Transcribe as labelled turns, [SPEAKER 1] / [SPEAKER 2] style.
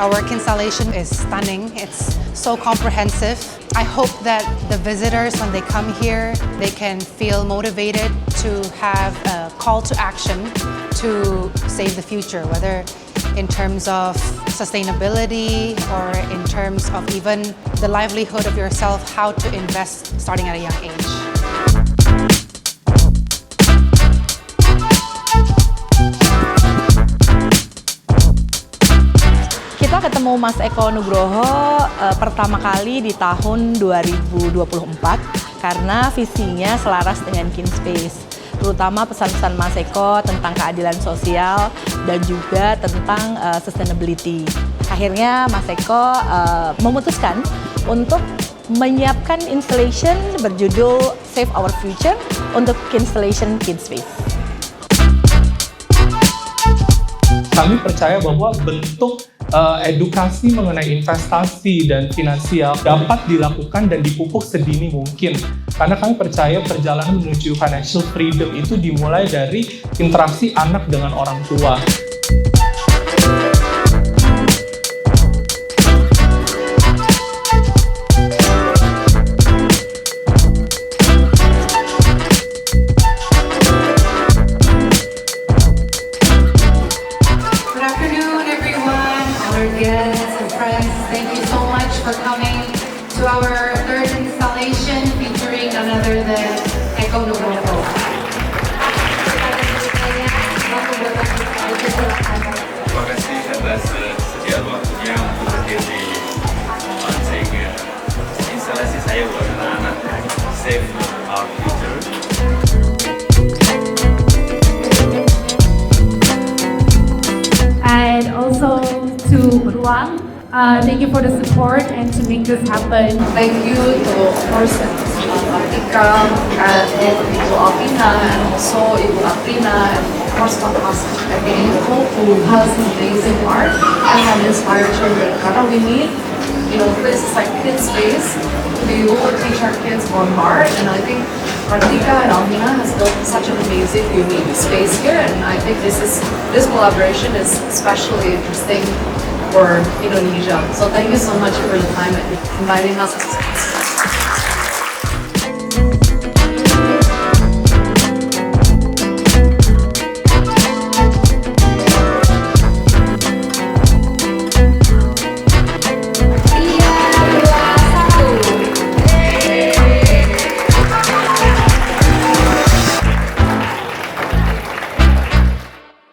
[SPEAKER 1] Our work installation is stunning. It's so comprehensive. I hope that the visitors, when they come here, they can feel motivated to have a call to action to save the future, whether in terms of sustainability or in terms of even the livelihood of yourself, how to invest starting at a young age.
[SPEAKER 2] Kita ketemu Mas Eko Nugroho pertama kali di tahun 2024 karena visinya selaras dengan KiN Space, terutama pesan-pesan Mas Eko tentang keadilan sosial dan juga tentang sustainability. Akhirnya Mas Eko memutuskan untuk menyiapkan installation berjudul Save Our Future untuk installation KiN Space.
[SPEAKER 3] Kami percaya bahwa bentuk edukasi mengenai investasi dan finansial dapat dilakukan dan dipupuk sedini mungkin. Karena kami percaya perjalanan menuju financial freedom itu dimulai dari interaksi anak dengan orang tua.
[SPEAKER 1] Thank you so much for coming to our third installation featuring none other than Eko Nugroho.
[SPEAKER 4] Terima kasih atas sediaan waktunya untuk hadir di launching instalasi saya buat anak-anak Save Our Future.
[SPEAKER 5] And also to Pluang. Thank you for the support and to make this happen.
[SPEAKER 6] Thank you to, of course, Ika and Ibu Alvina and also Ibu Aprina and of course Mas Eko who has amazing art and have inspired children. Karena we need, places like KiN Space to be able to teach our kids more art, and I think Ika and Alvina has built such an amazing, unique space here, and I think this collaboration is especially interesting for Indonesia. So thank you so much for the time and inviting us.